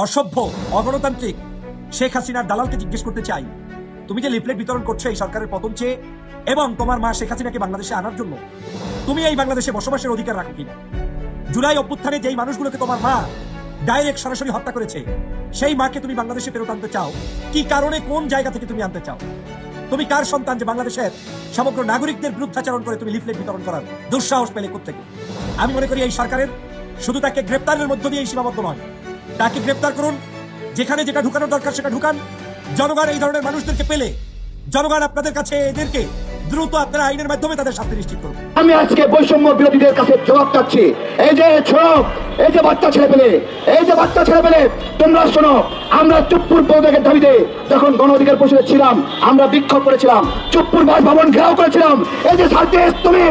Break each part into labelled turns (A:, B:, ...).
A: অসভ্য অগণতান্ত্রিক শেখ হাসিনার দালালকে জিজ্ঞেস করতে চাই, তুমি যে লিফলেট বিতরণ করছো এই সরকারের পতন চেয়ে এবং তোমার মা শেখ হাসিনাকে বাংলাদেশে আনার জন্য, তুমি এই বাংলাদেশে বসবাসের অধিকার রাখো কিনা? জুলাই অভ্যুত্থানে যেই মানুষগুলোকে তোমার মা ডাইরেক্ট সরাসরি হত্যা করেছে, সেই মাকে তুমি বাংলাদেশে ফেরত আনতে চাও কি কারণে? কোন জায়গা থেকে তুমি আনতে চাও? তুমি কার সন্তান যে বাংলাদেশের সমগ্র নাগরিকদের বিরুদ্ধাচরণ করে তুমি লিফলেট বিতরণ করার দুঃসাহস পেলে কোত্থেকে? আমি মনে করি এই সরকারের শুধু তাকে গ্রেপ্তারের মধ্য দিয়ে সীমাবদ্ধ নয়, তাকে গ্রেপ্তার করুন, যেখানে যেটা ঢুকানোর দরকার সেটা ঢুকান। জনগণ এই ধরনের মানুষদেরকে পেলে জনগণ আপনাদের কাছে এদেরকে দ্রুত আপনারা আইনের মাধ্যমে তাদের শাস্তি নিশ্চিত করুন।
B: আমি আজকে বৈষম্য বিরোধীদের কাছে জবাব চাচ্ছি। এই যে ছোট, এই যে বাচ্চা ছেলে পেলে, তোমরা শোনো, আমরা চুপ্পুর পদত্যাগের দাবিতে যখন গণ অধিকার পরিষদে ছিলাম, আমরা বিক্ষোভ করেছিলাম, চুপ্পুর বাসভবন ঘেরাও করেছিলাম। এই যে সার্জিস, তুমি,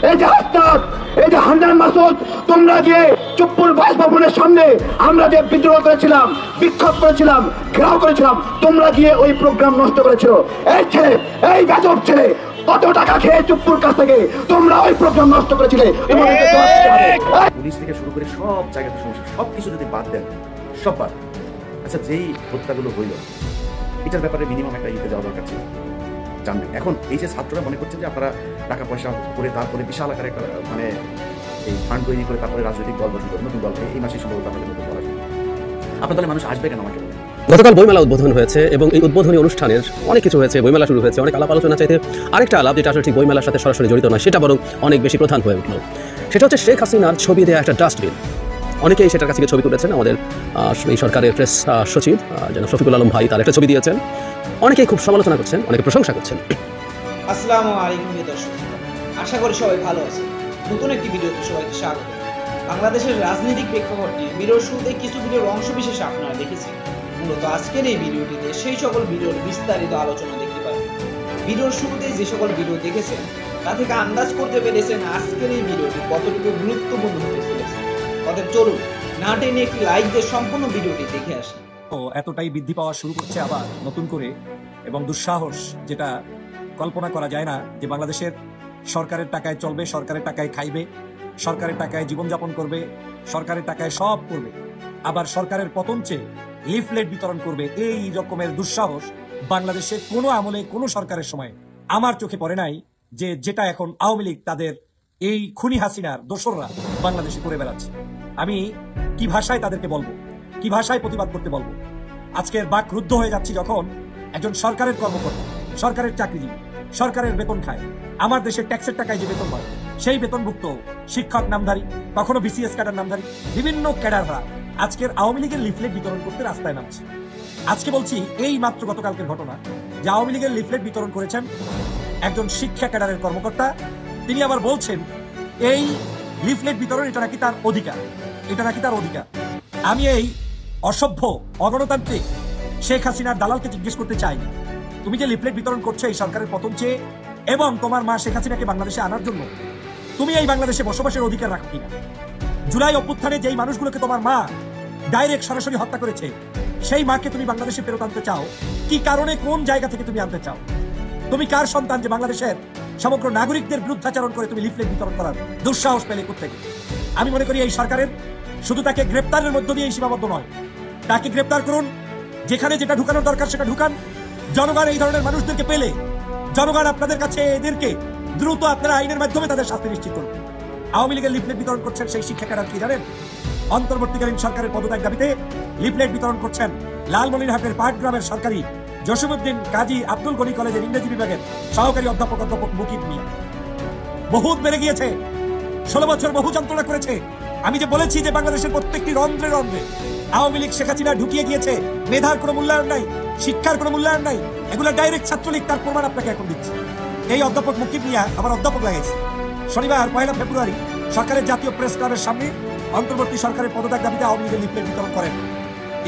B: এই যে হাসনাত, এই যে হান্নান মাসুদ, তোমরা গিয়ে চুপ্পুর বাসভবনের সামনে আমরা যে বিদ্রোহ করেছিলাম, বিক্ষোভ করেছিলাম, ঘেরাও করেছিলাম, তোমরা গিয়ে ওই প্রোগ্রাম নষ্ট করেছো। এই ছেলে, এই গাজব ছেলে, কত টাকা খেয়ে চুপ্পুর কাছ থেকে তোমরা ওই প্রোগ্রাম নষ্ট করেছিলে।
C: পুলিশ থেকে শুরু করে সব জায়গাতে সমস্যা, সবকিছু যদি বাদ দেন, সব বাদ। আচ্ছা, যেই হত্যাগুলো হইল এটার ব্যাপারে মিনিমাম একটা ইতে যাওয়া দরকার ছিল, জানবেন। এখন এই যে ছাত্ররা মনে করছেন যে আপনারা টাকা পয়সা করে তারপরে বিশাল আকারে একটা মানে এই ফান্ড তৈরি করে তারপরে রাজনৈতিক দল গঠন করে নতুন দল, এই মাসে সম্ভবত আপনাদের নতুন দল আসবে। আপনার দলে মানুষ আসবে কেন আমাকে বলেন?
D: গতকাল বইমেলা উদ্বোধন হয়েছে এবং এই উদ্বোধনী অনুষ্ঠানের অনেক কিছু হয়েছে, বইমেলা শুরু হয়েছে, অনেক আলাপ আলোচনা চাইতে আরেকটা আলাপ যেটা আসলে ঠিক বইমেলার সাথে সরাসরি জড়িত নয়, সেটা বরং অনেক বেশি প্রধান হয়ে উঠল। সেটা হচ্ছে শেখ হাসিনার ছবি দেওয়া একটা ডাস্টবিন। অনেকেই সেটার কাছে ছবি তুলেছেন। আমাদের এই সরকারের প্রেস সচিব যেন শফিকুল আলম ভাই তার একটা ছবি দিয়েছেন। অনেকেই খুব সমালোচনা করছেন, অনেকে প্রশংসা করছেন।
E: আসসালামু আলাইকুম দর্শক, আশা করি সবাই ভালো আছেন। নতুন একটি ভিডিওতে সবাইকে স্বাগত। বাংলাদেশের রাজনৈতিক প্রেক্ষাপট নিয়ে ভিডিওর শুরুতে কিছু ভিডিওর অংশ বিশেষ আপনারা দেখেছেন। মূলত আজকের এই ভিডিওটিতে সেই সকল ভিডিওর বিস্তারিত আলোচনা দেখতে পাবেন। ভিডিওর শুরুতে যে সকল ভিডিও দেখেছেন তা থেকে আন্দাজ করতে পেরেছেন আজকের এই ভিডিওটি কতটুকু গুরুত্বপূর্ণ হতে চলেছে। অতএব চলুন না টেনে একটি লাইক দিয়ে সম্পূর্ণ ভিডিওটি দেখে আসি।
A: এতটাই বৃদ্ধি পাওয়া শুরু করছে আবার নতুন করে, এবং দুঃসাহস যেটা কল্পনা করা যায় না, যে বাংলাদেশের সরকারের টাকায় চলবে, সরকারের টাকায় খাইবে, সরকারের টাকায় জীবনযাপন করবে, সরকারের টাকায় সব করবে, আবার সরকারের পতন চেয়ে লিফলেট বিতরণ করবে। এই রকমের দুঃসাহস বাংলাদেশে কোনো আমলে কোনো সরকারের সময় আমার চোখে পড়ে নাই, যেটা এখন আওয়ামী লীগ তাদের এই খুনি হাসিনার দোসররা বাংলাদেশে করে বেড়াচ্ছে। আমি কি ভাষায় তাদেরকে বলবো, কি ভাষায় প্রতিবাদ করতে বলবো? আজকের বাকরুদ্ধ হয়ে যাচ্ছি যখন একজন সরকারের কর্মকর্তা, সরকারের চাকরিজীবী, সরকারের বেতন খায়, আমার দেশের ট্যাক্সের টাকায় যে বেতন হয়, সেই বেতনভুক্ত শিক্ষক নামধারী, কখনো বিসিএস ক্যাডার নামধারী বিভিন্ন ক্যাডাররা আজকের আওয়ামী লীগের লিফলেট বিতরণ করতে রাস্তায় নামছে। আজকে বলছি এই মাত্র গতকালকের ঘটনা, যে আওয়ামী লীগের লিফলেট বিতরণ করেছেন একজন শিক্ষা ক্যাডারের কর্মকর্তা। তিনি আবার বলছেন এই লিফলেট বিতরণ এটা নাকি তার অধিকার, এটা নাকি তার অধিকার। আমি এই অসভ্য অগণতান্ত্রিক শেখ হাসিনার দালালকে জিজ্ঞেস করতে চাই, তুমি যে লিফলেট বিতরণ করছো এই সরকারের পতন চেয়ে এবং তোমার মা শেখ হাসিনাকে বাংলাদেশে আনার জন্য, তুমি এই বাংলাদেশে বসবাসের অধিকার রাখো কিনা? জুলাই অভ্যুত্থানে যেই মানুষগুলোকে তোমার মা ডাইরেক্ট সরাসরি হত্যা করেছে, সেই মাকে তুমি বাংলাদেশে ফেরত আনতে চাও কি কারণে? কোন জায়গা থেকে তুমি আনতে চাও? তুমি কার সন্তান যে বাংলাদেশের সমগ্র নাগরিকদের বিরুদ্ধাচরণ করে তুমি লিফলেট বিতরণ করার দুঃসাহস পেলে কোত্থেকে? আমি মনে করি এই সরকারের শুধু তাকে গ্রেপ্তারের মধ্য দিয়ে সীমাবদ্ধ নয়, তাকে গ্রেপ্তার করুন, যেখানে যেটা ঢুকানোর দরকার সেটা ঢুকান। জনগণ এই ধরনের মানুষদেরকে পেলে জনগণ আপনাদের কাছে এদেরকে দ্রুত আপনারা আইনের মাধ্যমে তাদের শাস্তি নিশ্চিত করুন। আওয়ামী লীগের লিফলেট বিতরণ করছেন সেই শিক্ষা ক্যাডার কি জানেন? অন্তর্বর্তীকালীন সরকারের পদত্যাগ দাবিতে লিফলেট বিতরণ করছেন লালমনিরহাটের পাটগ্রামের সরকারি জসিমউদ্দিন কাজী আব্দুল গনি কলেজের ইংরেজি বিভাগের সহকারী অধ্যাপক মুকিব মিয়া। বহুত বেড়ে গিয়েছে, 16 বছর বহু যন্ত্রণা করেছে। আমি যে বলেছি যে বাংলাদেশের প্রত্যেকটি রন্ধ্রে রন্ধ্রে আওয়ামী লীগ শেখ হাসিনা ঢুকিয়ে গিয়েছে, মেধার কোনো মূল্যায়ন নাই, শিক্ষার কোনো মূল্যায়ন নাই, এগুলো ডাইরেক্ট ছাত্রলীগ, তার প্রমাণ আপনাকে এখন দিচ্ছে। এই অধ্যাপক মুকিব মিয়া আবার অধ্যাপক লাগাইছে। শনিবার 1 ফেব্রুয়ারি সরকারের জাতীয় প্রেস ক্লাবের সামনে অন্তর্বর্তী সরকারের পদত্যাগ দাবিতে আওয়ামী লীগের লিফলেট বিতরণ করেন।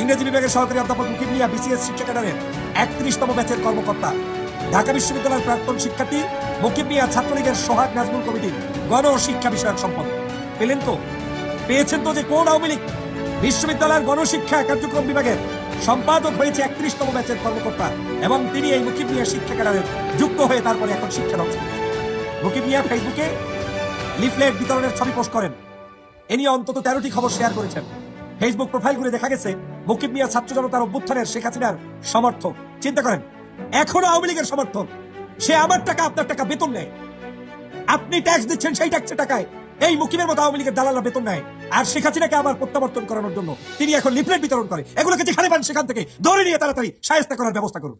A: ইংরেজি বিভাগের সহকারী অধ্যাপক মুকিব মিয়া বিসিএস শিক্ষা ক্যাডারের 31তম ব্যাচের কর্মকর্তা। ঢাকা বিশ্ববিদ্যালয়ের প্রাক্তন শিক্ষার্থী মুকিব মিয়া ছাত্রলীগের সোহাগ নাজমুল কমিটির গণ শিক্ষা বিষয়ক সম্পাদক। পেয়েছেন তো যে কোন আওয়ামী লীগ বিশ্ববিদ্যালয়ের গণশিক্ষা কার্যক্রম বিভাগের সম্পাদক হয়েছে 31তম ব্যাচের কর্মকর্তা, এবং তিনি এই মুকিব মিয়া শিক্ষা ক্যাডারের যুক্ত হয়ে তারপরে এখন শিক্ষা ধ্বংস করেছেন। মুকিব মিয়া ফেসবুকে লিফলেট বিতরণের ছবি পোস্ট করেন। এ নিয়ে অন্তত 13টি খবর শেয়ার করেছেন। ফেসবুক প্রোফাইল ঘুরে দেখা গেছে মুকিব মিয়া ছাত্র জনতার অভ্যুত্থানের শেখ হাসিনার সমর্থক। চিন্তা করেন, এখনো আওয়ামী লীগের সমর্থক। সে আমার টাকা আপনার টাকা বেতন নেয়, আপনি ট্যাক্স দিচ্ছেন সেই ট্যাক্সের টাকায় এই মুকিমের মতো আওয়ামী লীগের দালালরা বেতন নেয়। আর শেখ হাসিনাকে আবার প্রত্যাবর্তন করানোর জন্য তিনি এখন লিফলেট বিতরণ করে। এগুলোকে যেখানে পান সেখান থেকে ধরে নিয়ে তাড়াতাড়ি শায়েস্তা করার ব্যবস্থা করুন।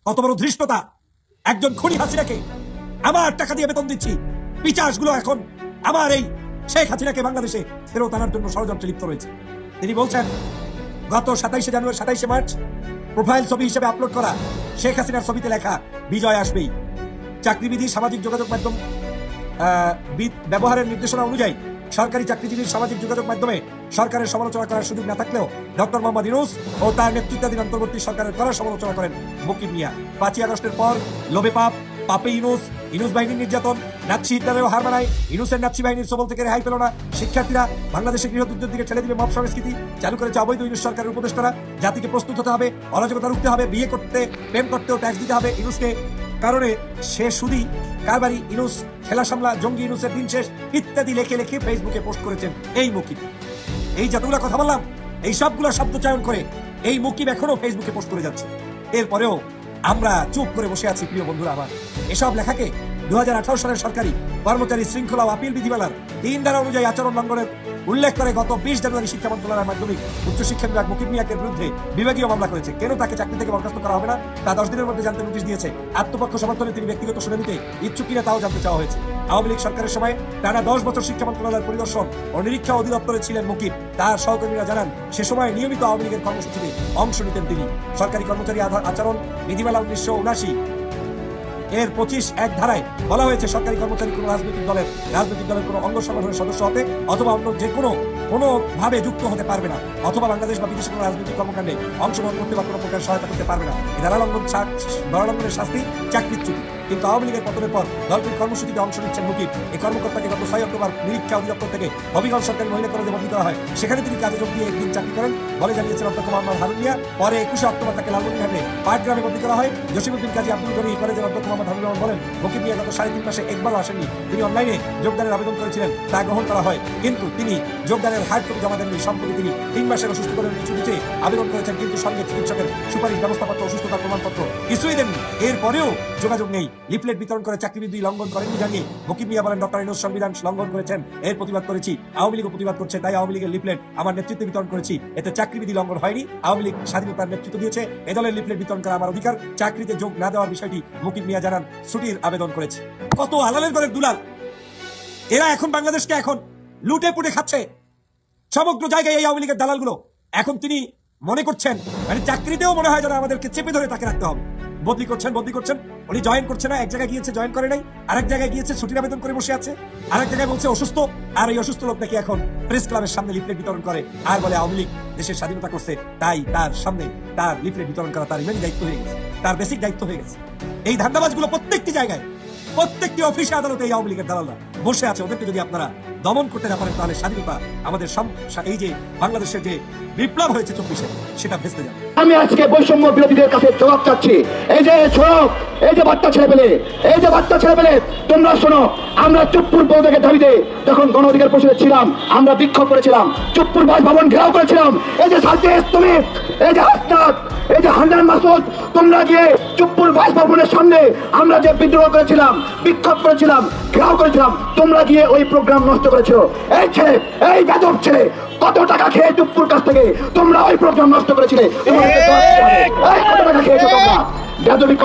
A: কত বড় ধৃষ্টতা! একজন খুনি হাসিনাকে আমার টাকা দিয়ে বেতন দিচ্ছি, পিচাসগুলো এখন আমার এই শেখ হাসিনাকে বাংলাদেশে ফেরত আনার জন্য ষড়যন্ত্রে লিপ্ত রয়েছে। তিনি বলছেন গত 27 মার্চ প্রোফাইল ছবি হিসেবে আপলোড করা শেখ হাসিনার ছবিতে লেখা বিজয় আসবেই। চাকরিবিধি সামাজিক যোগাযোগ মাধ্যম ব্যবহারের নির্দেশনা অনুযায়ী সরকারি চাকরিজীবীর সামাজিক যোগাযোগ মাধ্যমে সরকারের সমালোচনা করার সুযোগ না থাকলেও ডক্টর মোহাম্মদ ইউনূস ও তার নেতৃত্বাধীন অন্তর্বর্তী সরকারের করার সমালোচনা করেন মুকিব মিয়া। 5ই আগস্টের পর লোভে পাপে ইউনূস বাহিনীর নির্যাতন, নাৎসি হিটলারেও হার মানায়, ইউনূসের নাৎসি বাহিনীর সবল থেকে রেহাই পেল না। শিক্ষার্থীরা বাংলাদেশে গৃহযুদ্ধের দিকে ঠেলে দিবে মব সংস্কৃতি চালু করেছে অবৈধ ইউনূস সরকারের উপদেষ্টারা। জাতিকে প্রস্তুত হতে হবে, অরাজকতা রুখতে হবে, বিয়ে করতে প্রেম করতেও ট্যাক্স দিতে হবে ইউনূসকে, কারণে সে সুদী কারবারি ইউনূস, খেলা সামলা জঙ্গি ইউনূসের দিন শেষ ইত্যাদি লেখে লেখে ফেসবুকে পোস্ট করেছেন এই মুকিব। এই যতগুলো কথা বললাম এই সবগুলো শব্দ চয়ন করে এই মুকিব এখনো ফেসবুকে পোস্ট করে যাচ্ছে। এরপরেও আমরা চুপ করে বসে আছি। প্রিয় বন্ধুরা আমার, এসব লেখাকে 2018 সালের সরকারি কর্মচারী শৃঙ্খলা ও আপিল বিধিমালার 3 ধারা অনুযায়ী আচরণ লঙ্ঘনের উল্লেখ করে গত 20 জানুয়ারি শিক্ষা মন্ত্রণালয়ের মাধ্যমিক উচ্চশিক্ষা বিভাগ মুকিব মিয়াকে বিরুদ্ধে বিভাগীয় মামলা করেছে। কেন তাকে চাকরি থেকে বরখাস্ত করা হবে না তা 10 দিনের মধ্যে জানতে নোটিশ দিয়েছে। আত্মপক্ষ সমর্থনে তিনি ব্যক্তিগত শুনানিতে ইচ্ছুক কিনা তাও জানতে চাওয়া হয়েছে। আওয়ামী লীগ সরকারের সময় টানা 10 বছর শিক্ষা মন্ত্রণালয়ের পরিদর্শন ও নিরীক্ষা অধিদপ্তরে ছিলেন মুকিব। তার সহকর্মীরা জানান সে সময় নিয়মিত আওয়ামী লীগের কর্মসূচিতে অংশ নিতেন তিনি। সরকারি কর্মচারী আচরণ বিধিমালা 1979 এর 25(1) ধারায় বলা হয়েছে সরকারি কর্মচারী কোন রাজনৈতিক দলের কোন অঙ্গ সংগঠনের সদস্য হতে অথবা অন্য যে কোনো ভাবে যুক্ত হতে পারবে না, অথবা বাংলাদেশ বা বিদেশে কোনো রাজনৈতিক কর্মকাণ্ডে অংশগ্রহণ করতে বা কোনো প্রকার সহায়তা করতে পারবে না। এই ধারা লঙ্ঘনের শাস্তি চাকরিচ্যুতি। কিন্তু আওয়ামী লীগের পতনের পর দলটির কর্মসূচিতে অংশ নিচ্ছেন মুকিব। এই কর্মকর্তাকে গত 6 অক্টোবর নিরীক্ষা অধিদপ্তর থেকে হবিগঞ্জ সরকারি মহিলা কলেজে বদলি করা হয়। সেখানে তিনি কাজে যোগ দিয়ে একদিন চাকরি করেন বলে জানিয়েছেন অধ্যক্ষ মোহাম্মদ হারুন মিয়া। পরে 21 অক্টোবর তাকে লালমনিরহাটে পাটগ্রামে বদলি করা হয়। জসিমউদ্দিন কাজী আব্দুল গনি কলেজের অধ্যক্ষ মোহাম্মদ হারুন রহমান বলেন মুকিব মিয়া গত 3.5 মাসে একবারও আসেননি। তিনি অনলাইনে যোগদানের আবেদন করেছিলেন, তা গ্রহণ করা হয়, কিন্তু তিনি যোগদানের হার্ড কপি জমা দেননি। সম্প্রতি তিনি 3 মাসের অসুস্থতার ছুটিতে আবেদন করেছেন, কিন্তু সঙ্গে চিকিৎসকের সুপারিশ ব্যবস্থাপত্র, অসুস্থতার প্রমাণপত্র কিছুই দেননি। এরপরেও যোগাযোগ নেই। লিফলেট বিতরণ করে চাকরিবিধি লঙ্ঘন করেননি জানিয়ে মুকিব মিয়া বলেন ডক্টর ইউনূস সংবিধান লঙ্ঘন করেছেন, এর প্রতিবাদ করেছি। আওয়ামী লীগও প্রতিবাদ করছে, তাই আওয়ামী লীগের লিফলেট আমার নেতৃত্বে বিতরণ করেছি। এতে চাকরিবিধি লঙ্ঘন হয়নি। আওয়ামী লীগ স্বাধীনতার নেতৃত্ব দিয়েছে, এ দলের লিফলেট বিতরণ করা আমার অধিকার। চাকরিতে যোগ না দেওয়ার বিষয়টি মুকিব মিয়া জানান ছুটির আবেদন করেছে। কত আলালের দলের দুলাল এরা এখন বাংলাদেশকে এখন লুটে পুটে খাচ্ছে সমগ্র জায়গায় এই আওয়ামী লীগের দালালগুলো। এখন তিনি মনে করছেন মানে চাকরিতেও মনে হয় যেন আমাদেরকে চেপে ধরে তাকে রাখতে হবে। বদলি করছেন উনি জয়েন করছে না, এক জায়গায় গিয়েছে জয়েন করে নাই, আরেক জায়গায় গিয়েছে ছুটির আবেদন করে বসে আছে, আরেক জায়গায় বলছে অসুস্থ। আর এই অসুস্থ লোক নাকি এখন প্রেস ক্লাবের সামনে লিফলেট বিতরণ করে আর বলে আওয়ামী লীগ দেশের স্বাধীনতা করছে, তাই তার সামনে তার লিফলেট বিতরণ করা তার ইমেন দায়িত্ব হয়ে গেছে, তার বেসিক দায়িত্ব হয়ে গেছে। এই ধান্দাবাজগুলো প্রত্যেকটি জায়গায়, প্রত্যেকটি অফিসে আদালতে এই আওয়ামী লীগের দালালরা বসে আছে। ওদেরকে যদি আপনারা দমন করতে না পারেন তাহলে স্বাধীনতা আমাদের এই যে বাংলাদেশের যে বিপ্লব হয়েছে 24-এ সেটা ভেস্তে যাবে।
B: আমি আজকে বৈষম্য বিরোধীদের কাছে জবাব চাচ্ছি। এই যে ছোট, এই যে বাচ্চা ছেলে পেলে তোমরা শোনো, আমরা চুপ্পুর পদত্যাগের দাবিতে যখন গণ অধিকার পরিষদে ছিলাম আমরা বিক্ষোভ করেছিলাম, চুপ্পুর বাসভবন ঘেরাও করেছিলাম। এই যে সার্জিস তুমি, এই যে হাসনাত, এই যে হান্নান মাসুদ, তোমরা গিয়ে চুপ্পুর বাসভবনের সামনে আমরা যে বিদ্রোহ করেছিলাম, বিক্ষোভ করেছিলাম, ঘেরাও করেছিলাম, তোমরা গিয়ে ওই প্রোগ্রাম নষ্ট করেছো। এই ছেলে, এই বেদব ছেলে, কত টাকা খেয়ে চুপ্পুর কাছ থেকে তোমরা ওই প্রোগ্রাম নষ্ট করেছিলে? কত টাকা খেয়েছো তোমরা? বেদবি।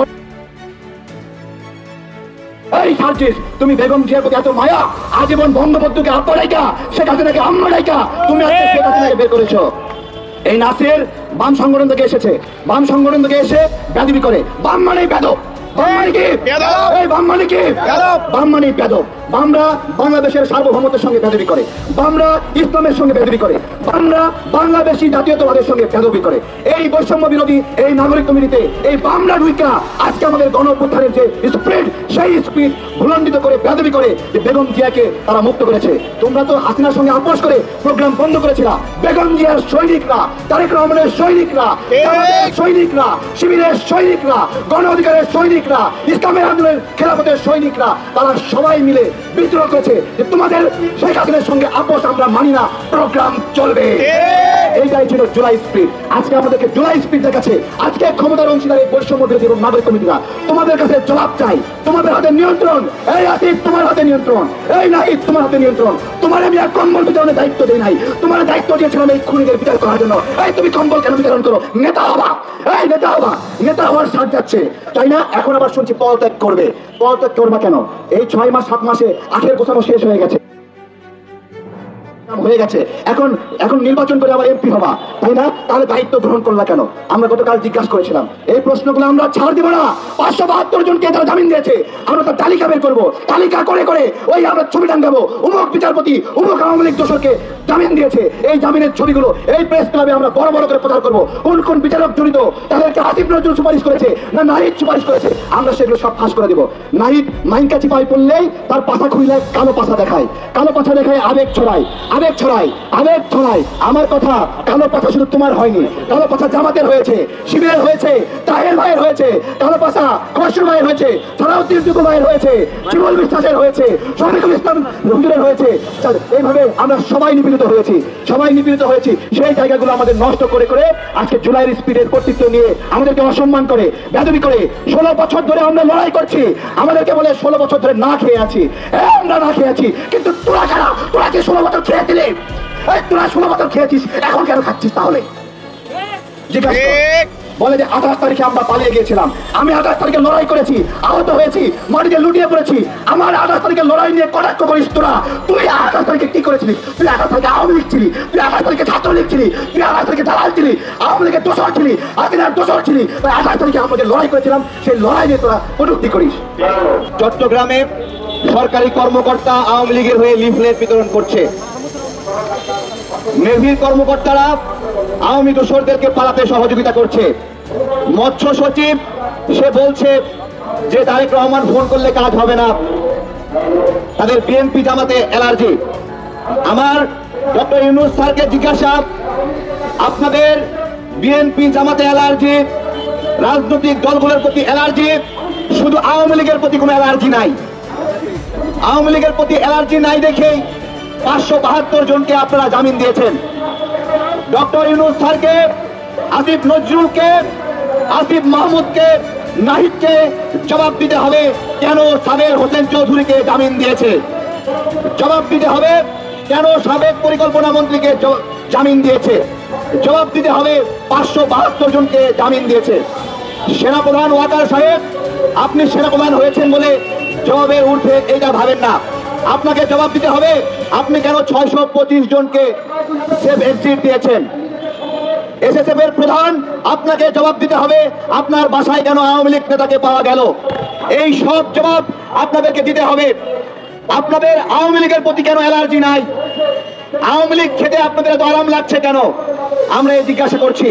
B: এই সার্জিস, তুমি বেগম জিয়ার প্রতি এত মায়া, আজীবন বঙ্গবন্ধুকে আব্বা ডাইকা, শেখ হাসিনাকে আম্মা ডাইকা তুমি আজকে শেখ হাসিনাকে বের করেছো। এই নাসির বাম সংগঠন থেকে এসেছে, বাম সংগঠন থেকে এসে বেদবি করে। বাম মানে বেদব, বামরা বাংলাদেশের সার্বভৌমত্বের সঙ্গে বেদবি করে, বামরা ইসলামের সঙ্গে বেদবি করে, বামরা বাংলাদেশি জাতীয়তাবাদের সঙ্গে বেদবি করে। এই বৈষম্য বিরোধী এই নাগরিক কমিটিতে এই বামরা ঢুইকা আজকে আমাদের গণঅভ্যুত্থানের যে স্পিরিট, সেই স্পিরিট ভুলণ্ডিত করে বেদবি করে যে বেগম জিয়াকে তারা মুক্ত করেছে। তোমরা তো হাসিনার সঙ্গে আপোষ করে প্রোগ্রাম বন্ধ করেছিল। বেগম জিয়ার সৈনিকরা, তারেক রহমানের সৈনিকরা, সৈনিকরা, শিবিরের সৈনিকরা, গণ অধিকারের সৈনিকরা, ইসলামের আন্দোলনের খেলাফতের সৈনিকরা, তারা সবাই মিলে বিদ্রোহ করেছে যে তোমাদের শেখ হাসিনার সঙ্গে আপোষ আমরা মানি না, প্রোগ্রাম চলবে। এইটাই ছিল জুলাই স্পিরিট। আজকে আমাদেরকে জুলাই স্পিরিট দেখাচ্ছে। আজকে ক্ষমতার অংশীদার এই বৈষম্য বিরোধী এবং নাগরিক কমিটিরা তোমাদের কাছে জবাব চাই। তোমাদের হাতে নিয়ন্ত্রণ, এই আসিফ তোমার হাতে নিয়ন্ত্রণ, এই নাহিদ তোমার হাতে নিয়ন্ত্রণ। তোমার আমি আর কম্বল বিতরণের দায়িত্ব দিই নাই, তোমার দায়িত্ব দিয়েছিলাম এই খুনিদের বিচার করার জন্য। এই তুমি কম্বল কেন বিতরণ করো? নেতা হবা, এই নেতা হবা, নেতা হওয়ার সাথ যাচ্ছে তাই না? এখন আবার শুনছি পদত্যাগ করবে। পদত্যাগ করবা কেন? এই 6 মাস 7 মাসে আখের গোছানো শেষ হয়ে গেছে, হয়ে গেছে। এখন এখন নির্বাচন করে আবার এমপি হবা তাই না? তাহলে দায়িত্ব গ্রহণ করলা কেন? আমরা গতকাল জিজ্ঞাসা করেছিলাম, এই প্রশ্নগুলো আমরা ছাড় দিব না। 572 জনকে তারা জামিন দিয়েছে, আমরা তার তালিকা বের করবো। তালিকা করে করে ওই আমরা ছবি টাঙ্গাবো, অমুক বিচারপতি অমুক আওয়ামী লীগ দোষরকে জামিন দিয়েছে। এই জামিনের ছবিগুলো এই প্রেস ক্লাবে আমরা বড় বড় করে প্রচার করবো। কোন কোন বিচারক জড়িত, তাদেরকে আসিফ নজরুল সুপারিশ করেছে না নাহিদ সুপারিশ করেছে, আমরা সেগুলো সব ফাঁস করে দিব। নাহিদ মাইনকা চিপায় পড়লেই তার পাছা খুইলে কালো পাছা দেখায়, কালো পাছা দেখায় আবেগ ছড়ায়, আবেগ ছড়াই, আবেগ ছড়াই। আমার কথা, কালো পাছা শুধু তোমার হয়নি, কালো পাছা জামাতের হয়েছে, শিবিরের হয়েছে, তাহের ভাইয়ের হয়েছে, কালো পাছা খসরু ভাইয়ের হয়েছে, সালাউদ্দিন টুকু ভাইয়ের হয়েছে, শিমুল বিশ্বাসের হয়েছে, শফিকুল ইসলাম হুজুরের হয়েছে। এইভাবে আমরা সবাই নিপীড়িত হয়েছি, সবাই নিপীড়িত হয়েছি। সেই জায়গাগুলো আমাদের নষ্ট করে করে আজকে জুলাইয়ের স্পিডের কর্তৃত্ব নিয়ে আমাদেরকে অসম্মান করে, বেদবি করে। 16 বছর ধরে আমরা লড়াই করছি, আমাদেরকে বলে 16 বছর ধরে না খেয়ে আছি। আমরা না খেয়ে আছি, কিন্তু তোরা কারা? তোরা কি 16 বছর খেয়েছিলি? তোরা 16 বছর খেয়েছিস, এখন কেন খাচ্ছিস তাহলে? জিজ্ঞাসা বলে যে 28 তারিখে আমরা পালিয়ে গিয়েছিলাম। আমি 28 তারিখে লড়াই করেছি, আহত হয়েছি, মাটিতে লুটিয়ে পড়েছি। আমার 28 তারিখে লড়াই নিয়ে কটাক্ষ করিস তোরা। তুই 28 তারিখে কি করেছিলি? তুই 28 তারিখে আওয়ামী লীগ ছিলি, তুই 28 তারিখে ছাত্র লীগ ছিলি, তুই 28 তারিখে দালাল ছিলি, আওয়ামী লীগের দোষর ছিলি, হাসিনার দোষর ছিলি। 28 তারিখে আমরা যে লড়াই করেছিলাম সেই লড়াই নিয়ে তোরা কটূক্তি করিস। চট্টগ্রামে সরকারি কর্মকর্তা আওয়ামী লীগের হয়ে লিফলেট বিতরণ করছে। নেভির কর্মকর্তারা আওয়ামী দোসরদেরকে পালাতে সহযোগিতা করছে। মৎস্য সচিব সে বলছে যে তারেক রহমান ফোন করলে কাজ হবে না, তাদের বিএনপি জামাতে অ্যালার্জি। আমার ডক্টর ইউনূস স্যারকে জিজ্ঞাসা, আপনাদের বিএনপি জামাতে অ্যালার্জি, রাজনৈতিক দলগুলোর প্রতি অ্যালার্জি, শুধু আওয়ামী লীগের প্রতি কোনো অ্যালার্জি নাই। আওয়ামী লীগের প্রতি অ্যালার্জি নাই দেখেই 572 জনকে আপনারা জামিন দিয়েছেন। ডক্টর ইউনূস স্যারকে, আসিফ নজরুলকে, আসিফ মাহমুদকে, নাহিদকে জবাব দিতে হবে কেন সাবের হোসেন চৌধুরীকে জামিন দিয়েছে। জবাব দিতে হবে কেন সাবেক পরিকল্পনা মন্ত্রীকে জামিন দিয়েছে। জবাব দিতে হবে 572 জনকে জামিন দিয়েছে। সেনাপ্রধান ওয়াকার সাহেব, আপনি সেনাপ্রধান হয়েছেন বলে জবাবের ঊর্ধ্বে এটা ভাবেন না। আপনাকে জবাব দিতে হবে আপনি কেন 625 জনকে সেফ এক্সিট দিয়েছেন। এসএসএফ এর প্রধান, আপনাকে জবাব দিতে হবে আপনার বাসায় কেন আওয়ামী লীগ নেতাকে পাওয়া গেল। এই সব জবাব আপনাদেরকে দিতে হবে। আপনাদের আওয়ামী লীগের প্রতি কেন অ্যালার্জি নাই? আওয়ামী লীগ খেতে আপনাদের এত আরাম লাগছে কেন? আমরা এই জিজ্ঞাসা করছি।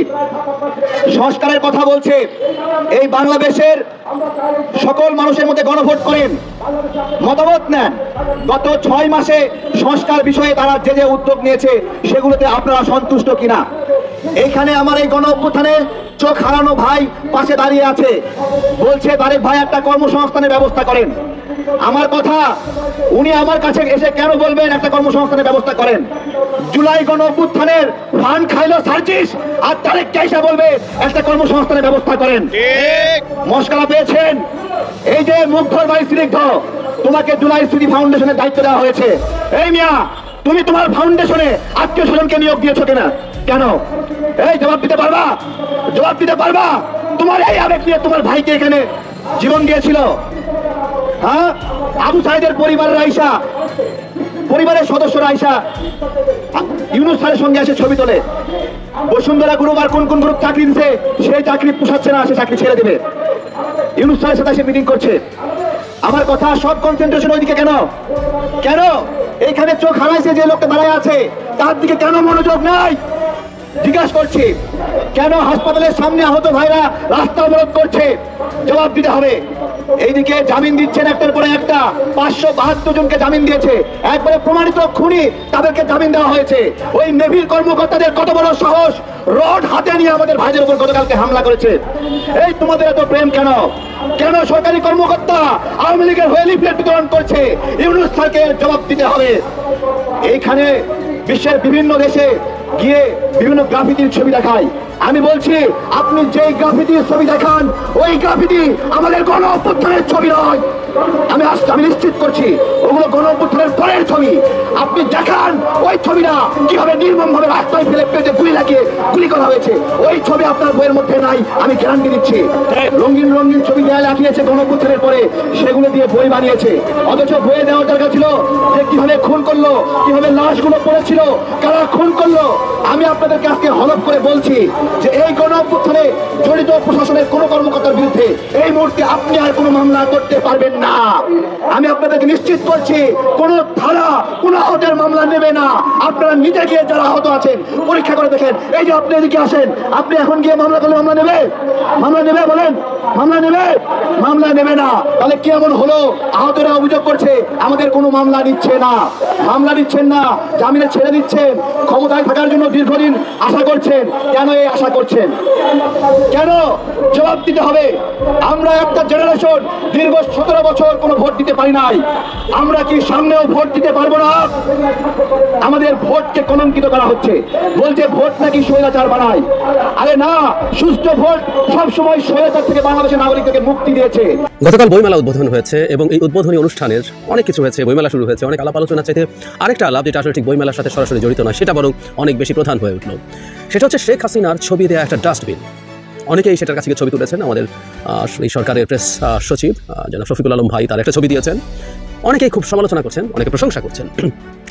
B: সংস্কারের কথা বলছে, এই বাংলাদেশের সকল মানুষের মধ্যে গণভোট করেন, মতামত নেন। গত 6 মাসে সংস্কার বিষয়ে তারা যে যে উদ্যোগ নিয়েছে সেগুলোতে আপনারা সন্তুষ্ট কিনা? এইখানে আমার এই গণ অভ্যুত্থানে চোখ হারানো ভাই পাশে দাঁড়িয়ে আছে, বলছে তারেক ভাই একটা কর্মসংস্থানের ব্যবস্থা করেন। আমার কথা, উনি আমার কাছে এসে কেন বলবেন একটা কর্মসংস্থানের ব্যবস্থা করেন? জুলাই গণ অভ্যুত্থানের ফান খাইলো সার্জিস, আর তারেক কাইসা বলবে একটা কর্মসংস্থানের ব্যবস্থা করেন। মশকারা পেয়েছেন। এই যে মুগ্ধর ভাই স্নিগ্ধ, তোমাকে জুলাই স্মৃতি ফাউন্ডেশনের দায়িত্ব দেওয়া হয়েছে। এই মিয়া, তুমি তোমার ফাউন্ডেশনে আত্মীয় স্বজনকে নিয়োগ দিয়েছো কিনা? কেন? এই জবাব দিতে পারবা? জবাব দিতে পারবা? তোমার এই আবেগ নিয়ে তোমার ভাইকে এখানে জীবন দিয়েছিল। হ্যাঁ, আবু সাইদের পরিবারের আইসা, পরিবারের সদস্যরা আইসা ইউনূস স্যারের সঙ্গে এসে ছবি তোলে। বসুন্ধরা গ্রুপ আর কোন কোন গ্রুপ চাকরি দিচ্ছে, সেই চাকরি পোষাচ্ছে না, সে চাকরি ছেড়ে দেবে। ইউনূস স্যারের সাথে এসে মিটিং করছে। আমার কথা, সব কনসেন্ট্রেশন ওইদিকে কেন? কেন এইখানে চোখ হারাইছে যে লোকটা দাঁড়ায় আছে তার দিকে কেন মনোযোগ নাই? জিজ্ঞাসা করছি। কেন হাসপাতালের সামনে আহত ভাইরা রাস্তা অবরোধ করছে? জবাব দিতে হবে। এইদিকে জামিন দিচ্ছেন একটার পরে একটা, 572 জনকে জামিন দিয়েছে, একবারে প্রমাণিত খুনি তাদেরকে জামিন দেওয়া হয়েছে। ওই নেভির কর্মকর্তাদের কত বড় সাহস, রড হাতে নিয়ে আমাদের ভাইদের উপর গতকালকে হামলা করেছে। এই তোমাদের এত প্রেম কেন? কেন সরকারি কর্মকর্তা আওয়ামী লীগের হয়ে লিফলেট বিতরণ করছে? ইউনূস স্যারকে জবাব দিতে হবে। এইখানে বিশ্বের বিভিন্ন দেশে গিয়ে বিভিন্ন গ্রাফিতির ছবি দেখায়। আমি বলছি, আপনি যেই গ্রাফিতির ছবি দেখান, ওই গ্রাফিতি আমাদের গণ অভ্যুত্থানের ছবি নয়। আমি নিশ্চিত করছি ওগুলো গণ অভ্যুত্থানের পরের ছবি। আপনি দেখান ওই ছবিটা কিভাবে নির্মম ভাবে রাস্তায় ফেলে পেটে গুলি লাগিয়ে গুলি করা হয়েছে, ওই ছবি আপনার বইয়ের মধ্যে নাই, আমি গ্যারান্টি দিচ্ছি। রঙিন রঙিন ছবি দেয়ালে আঁকিয়েছে গণ অভ্যুত্থানের পরে, সেগুলো দিয়ে বই বানিয়েছে। অথচ বইয়ে দেওয়ার দরকার ছিল যে কিভাবে খুন করলো, কিভাবে লাশগুলো পড়েছিল, কারা খুন করলো। আমি আপনাদেরকে আজকে হলফ করে বলছি যে এই গণ অভ্যুত্থানে জড়িত প্রশাসনের কোন কর্মকর্তার বিরুদ্ধে এই মুহূর্তে আপনি আর কোনো মামলা করতে পারবেন না। আমি আপনাদেরকে নিশ্চিত করছি, কোন থানা কোন আহতের মামলা নেবে না। আপনারা নিজে গিয়ে যারা আহত আছেন পরীক্ষা করে দেখেন। এই যে আপনি এদিকে আসেন, আপনি এখন গিয়ে মামলা করলে মামলা নেবে? মামলা নেবে? বলেন, মামলা নেবে? মামলা নেবে না। তাহলে কি এমন হলো? আহতরা অভিযোগ করছে আমাদের কোনো মামলা নিচ্ছে না, মামলা নিচ্ছেন না, জামিনে ছেড়ে দিচ্ছেন, ক্ষমতায় থাকার জন্য দীর্ঘদিন আশা করছেন। কেন এই আশা করছেন? কেন? জবাব দিতে হবে। আমরা একটা জেনারেশন দীর্ঘ 17 বছর কোনো ভোট দিতে পারি নাই, আমরা কি সামনেও ভোট দিতে পারবো না? আমাদের ভোটকে কলঙ্কিত করা হচ্ছে, বলছে ভোট নাকি স্বৈরাচার বানায়। আরে না, সুষ্ঠু ভোট সবসময় স্বৈরাচার থেকে বাংলাদেশের নাগরিকদেরকে মুক্তি দিয়েছে।
D: গতকাল বইমেলা উদ্বোধন হয়েছে এবং এই উদ্বোধনী অনুষ্ঠানের অনেক কিছু হয়েছে। বইমেলা শুরু হয়েছে, অনেক আলাপ আলোচনা চাইতে আরেকটা আলাপ, যেটা আসলে ঠিক বইমেলার সাথে সরাসরি জড়িত নয়, সেটা বরং অনেক বেশি প্রধান হয়ে উঠল। সেটা হচ্ছে শেখ হাসিনার ছবি দেওয়া একটা ডাস্টবিন। অনেকেই সেটার কাছে ছবি তুলেছেন। আমাদের এই সরকারের প্রেস সচিব জনাব শফিকুল আলম ভাই তার একটা ছবি দিয়েছেন। অনেকেই খুব সমালোচনা করছেন, অনেকে প্রশংসা করছেন,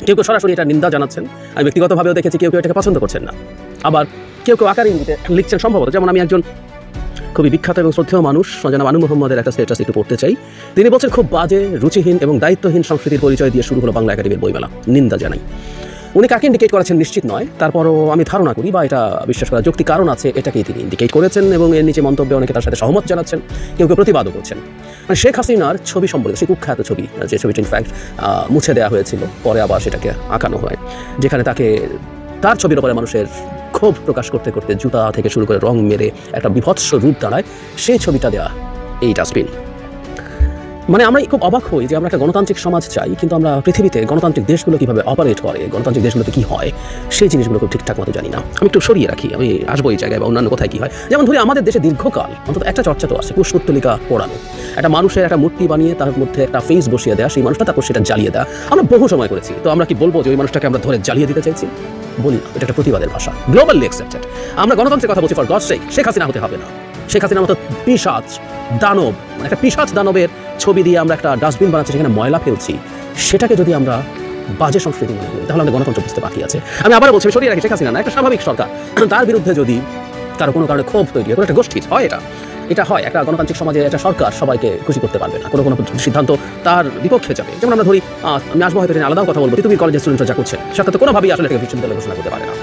D: কেউ কেউ সরাসরি এটা নিন্দা জানাচ্ছেন। আমি ব্যক্তিগতভাবেও দেখেছি কেউ কেউ এটাকে পছন্দ করছেন না, আবার কেউ কেউ আকার ইঙ্গিতে লিখছেন সম্ভবত। যেমন আমি একজন খুবই বিখ্যাত এবং শ্রদ্ধেয় মানুষ জনাব আনু মোহাম্মদের একটা স্ট্যাটাস একটু পড়তে চাই। তিনি বলছেন, খুব বাজে, রুচিহীন এবং দায়িত্বহীন সংস্কৃতির পরিচয় দিয়ে শুরু হলো বাংলা একাডেমির বইমেলা, নিন্দা জানাই। উনি কাকে ইন্ডিকেট করেছেন নিশ্চিত নয়, তারপরও আমি ধারণা করি বা এটা বিশ্বাস করার যৌক্তিক কারণ আছে, এটাকেই তিনি ইন্ডিকেট করেছেন এবং এর নিচে মন্তব্যে অনেকে তার সাথে সহমত জানাচ্ছেন, কেউ কেউ প্রতিবাদও করছেন। মানে শেখ হাসিনার ছবি সম্পর্কে, সেই কুখ্যাত ছবি, যে ছবিটি ইনফ্যাক্ট মুছে দেওয়া হয়েছিল, পরে আবার সেটাকে আঁকানো হয়, যেখানে তাকে তার ছবির ওপরে মানুষের ক্ষোভ প্রকাশ করতে করতে জুতা থেকে শুরু করে রং মেরে একটা বিভৎস রূপ দাঁড়ায়, সেই ছবিটা দেওয়া এই ডাস্টবিন। মানে আমরা খুব অবাক হই যে আমরা একটা গণতান্ত্রিক সমাজ চাই, কিন্তু আমরা পৃথিবীতে গণতান্ত্রিক দেশগুলো কীভাবে অপারেট করে, গণতান্ত্রিক দেশগুলোতে কী হয়, সেই জিনিসগুলো খুব ঠিকঠাক মতো জানি না। আমি একটু সরিয়ে রাখি, আমি আসবো এই জায়গায় বা অন্যান্য কোথায় কী হয়। যেমন ধরি, আমাদের দেশে দীর্ঘকাল অন্তত একটা চর্চা তো আছে, কুশপুত্তলিকা পোড়ানো, একটা মানুষের একটা মূর্তি বানিয়ে তার মধ্যে একটা ফেস বসিয়ে দেওয়া, সেই মানুষটা তারপর সেটা জ্বালিয়ে দেওয়া। আমরা বহু সময় করেছি, তো আমরা কি বলবো যে ওই মানুষটাকে আমরা ধরে জ্বালিয়ে দিতে চাইছি? বলি না, এটা একটা প্রতিবাদের ভাষা, গ্লোবালি অ্যাকসেপ্টেড। আমরা গণতন্ত্রের কথা বলছি, ফর গডস সেক। শেখ হাসিনা হতে হবে না। শেখ হাসিনার মতো পিশাচ দানব, মানে একটা পিশাচ দানবের ছবি দিয়ে আমরা একটা ডাস্টবিন বানাচ্ছি, সেখানে ময়লা ফেলছি, সেটাকে যদি আমরা বাজে সংস্কৃতি মনে করি, তাহলে আমাদের গণতন্ত্র বুঝতে বাকি আছে। আমি আবার বলছি, সরিয়ে রাখি, শেখ হাসিনা না, একটা স্বাভাবিক সরকার, তার বিরুদ্ধে যদি কারো কোনো কারণে ক্ষোভ তৈরি হয়, কোনো একটা গোষ্ঠীর হয়, এটা হয় একটা গণতান্ত্রিক সমাজে, একটা সরকার সবাইকে খুশি করতে পারবে না, কোনো সিদ্ধান্ত তার বিপক্ষে যাবে। যেমন আমরা ধরি, আমি আসবো হয়তো আলাদাও কথা বলবো, তুমি কলেজের স্টুডেন্টরা যা করছে সরকার তো কোনোভাবেই আসলে এটাকে বিশ্ববিদ্যালয় ঘোষণা করতে পারে না।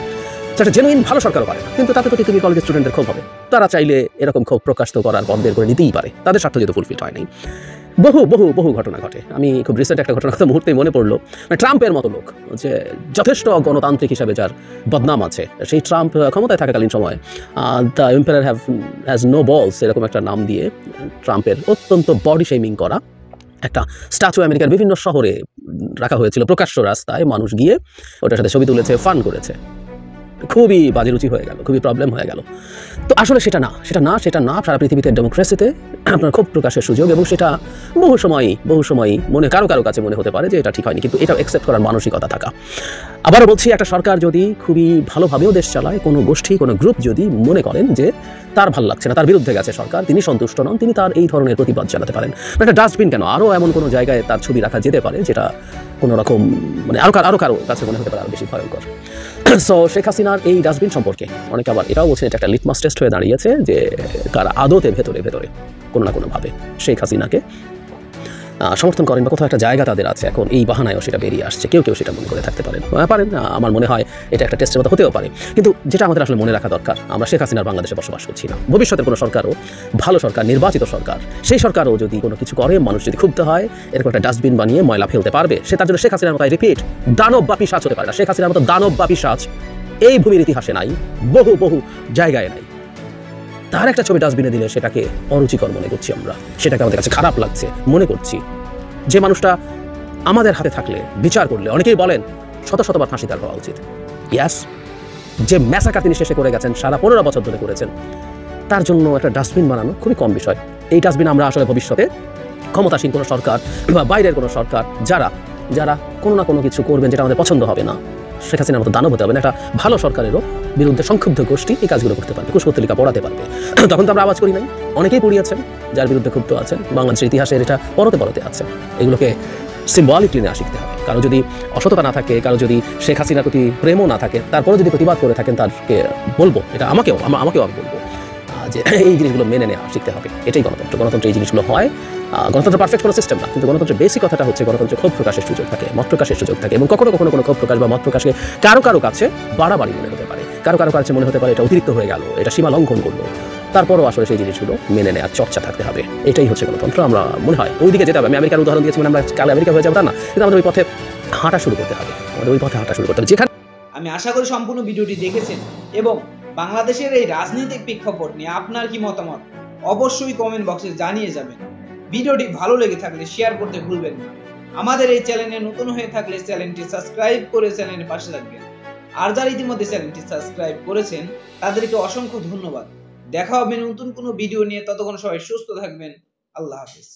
D: সেটা জেনুইন ভালো সরকারও পারে না, কিন্তু তাতে তো তুমি কলেজের স্টুডেন্টদের ক্ষোভ হবে, তারা চাইলে এরকম ক্ষোভ প্রকাশ তো করার পথ বের করে নিতেই পারে, তাদের স্বার্থ যেহেতু ফুলফিল হয় নাই। বহু বহু বহু ঘটনা ঘটে। আমি খুব রিসেন্ট একটা ঘটনার কথা মুহূর্তেই মনে পড়লো, ট্রাম্পের মতো লোক, যে যথেষ্ট গণতান্ত্রিক হিসাবে যার বদনাম আছে, সেই ট্রাম্প ক্ষমতায় থাকাকালীন সময় দ্য এম্পায়ার হ্যাজ নো বলস এরকম একটা নাম দিয়ে ট্রাম্পের অত্যন্ত বডি শেমিং করা একটা স্ট্যাচু আমেরিকার বিভিন্ন শহরে রাখা হয়েছিল, প্রকাশ্য রাস্তায় মানুষ গিয়ে ওটার সাথে ছবি তুলেছে, ফান করেছে। খুবই বাজে রুচি হয়ে গেল, খুবই প্রবলেম হয়ে গেল। তো আসলে সেটা না সারা পৃথিবীতে ডেমোক্রেসিতে আপনার খুব প্রকাশের সুযোগ, এবং সেটা বহু সময়ই মনে কারো কাছে মনে হতে পারে যে এটা ঠিক হয়নি, কিন্তু এটা অ্যাকসেপ্ট করার মানসিকতা থাকা। আবারও বলছি, একটা সরকার যদি খুবই ভালোভাবেও দেশ চালায়, কোনো গোষ্ঠী কোনো গ্রুপ যদি মনে করেন যে তার ভালো লাগছে না, তার বিরুদ্ধে গেছে সরকার, তিনি সন্তুষ্ট নন, তিনি তার এই ধরনের প্রতিবাদ চালাতে পারেন। একটা ডাস্টবিন কেন, আরও এমন কোনো জায়গায় তার ছবি রাখা যেতে পারে যেটা কোনো রকম মানে আরও কারো কাছে মনে হতে পারে আরও বেশি ভয়ঙ্কর। সো শেখ হাসিনার এই ডাস্টবিন সম্পর্কে অনেকে আবার এটাও বলছেন এটা একটা লিটমাস টেস্ট হয়ে দাঁড়িয়েছে যে কারা আদতে ভেতরে কোনো না কোনোভাবে শেখ হাসিনাকে সমর্থন করেন বা কোথাও একটা জায়গা তাদের আছে, এখন এই বাহানায়ও সেটা বেরিয়ে আসছে, কেউ কেউ সেটা মনে করে থাকতে পারেন। আমার মনে হয় এটা একটা টেস্টের মতো হতেও পারে। কিন্তু যেটা আমাদের আসলে মনে রাখা দরকার, আমরা শেখ হাসিনার বাংলাদেশে বসবাস করছি না। ভবিষ্যতের কোনো সরকারও, ভালো সরকার, নির্বাচিত সরকার, সেই সরকারও যদি কোনো কিছু করে, মানুষ যদি ক্ষুব্ধ হয়, এরকম একটা ডাস্টবিন বানিয়ে ময়লা ফেলতে পারবে। সে তার জন্য শেখ হাসিনার মতো, রিপিট, দানব বা পিশাচ হতে পারে না। শেখ হাসিনার মতো দানব বা পিশাচ এই ভূমির ইতিহাসে নাই, বহু বহু জায়গায় নাই। তার একটা ছবি ডাস্টবিনে দিলে সেটাকে অরুচিকর মনে করছি আমরা, সেটাকে আমাদের কাছে খারাপ লাগছে মনে করছি। যে মানুষটা আমাদের হাতে থাকলে, বিচার করলে অনেকেই বলেন শত শতবার ফাঁসি তার হওয়া উচিত। ইয়াস, যে ম্যাসাকার তিনি শেষে করে গেছেন, সারা 15 বছর ধরে করেছেন, তার জন্য একটা ডাস্টবিন বানানো খুবই কম বিষয়। এই ডাস্টবিন আমরা আসলে ভবিষ্যতে ক্ষমতাসীন কোনো সরকার বা বাইরের কোনো সরকার যারা কোনো না কোনো কিছু করবেন যেটা আমাদের পছন্দ হবে না, শেখ হাসিনার মতো দানব হতে হবে না, একটা ভালো সরকারেরও বিরুদ্ধে সংক্ষুব্ধ গোষ্ঠী এই কাজগুলো করতে পারবে, কুশপুত্তলিকা পড়াতে পারবে। তখন তো আমরা আওয়াজ করি নাই, অনেকেই পড়িয়েছেন যার বিরুদ্ধে ক্ষুব্ধ আছেন, বাংলাদেশের ইতিহাসের এটা পরতে আছে। এগুলোকে সিম্বলিকলি নেওয়া শিখতে হবে। কারো যদি অসততা না থাকে, কারো যদি শেখ হাসিনার প্রতি প্রেমও না থাকে, তারপরে যদি প্রতিবাদ করে থাকেন, তারকে বলবো, এটা আমাকেও আমি বলবো যে এই জিনিসগুলো মেনে নেওয়া শিখতে হবে। এটাই গণতন্ত্র এই জিনিসগুলো হয়। গণতন্ত্র পারফেক্ট কোনো সিস্টেম না, কিন্তু গণতন্ত্রের বেসিক কথাটা হচ্ছে গণতন্ত্রে ক্ষোভ প্রকাশের সুযোগ থাকে, মত প্রকাশের সুযোগ থাকে, এবং কখনো কখনো কোনো ক্ষোভ প্রকাশ বা মত প্রকাশকে কারো কাছে বাড়াবাড়ি মনে হতে পারে, কারো কাছে মনে হতে পারে এটা অতিরিক্ত হয়ে গেল, এটা সীমা লঙ্ঘন করলো। তারপরও আসলে সেই জিনিসগুলো মেনে নেওয়ার চর্চা থাকতে হবে। এটাই হচ্ছে গণতন্ত্র। আমরা মনে হয় ওই দিকে যেতে হবে। আমি আমেরিকার উদাহরণ দিয়েছি, আমরা কাল আমেরিকা হয়ে যাবো তা না, কিন্তু আমাদের ওই পথে হাঁটা শুরু করতে হবে। যেখানে
E: আমি আশা করি সম্পূর্ণ ভিডিওটি দেখেছেন এবং বাংলাদেশের এই রাজনৈতিক প্রেক্ষাপট নিয়ে আপনার কি মতামত অবশ্যই কমেন্ট বক্সে জানিয়ে যাবেন। ভিডিওটি ভালো লেগে থাকলে শেয়ার করতে ভুলবেন না। আমাদের এই চ্যানেলে নতুন হয়ে থাকলে চ্যানেলটি সাবস্ক্রাইব করে চ্যানেলের পাশে থাকবেন। আর যারা ইতিমধ্যে চ্যানেলটি সাবস্ক্রাইব করেছেন তাদেরকে অসংখ্য ধন্যবাদ। দেখা হবে নতুন কোনো ভিডিও নিয়ে, ততক্ষণ সবাই সুস্থ থাকবেন। আল্লাহ হাফেজ।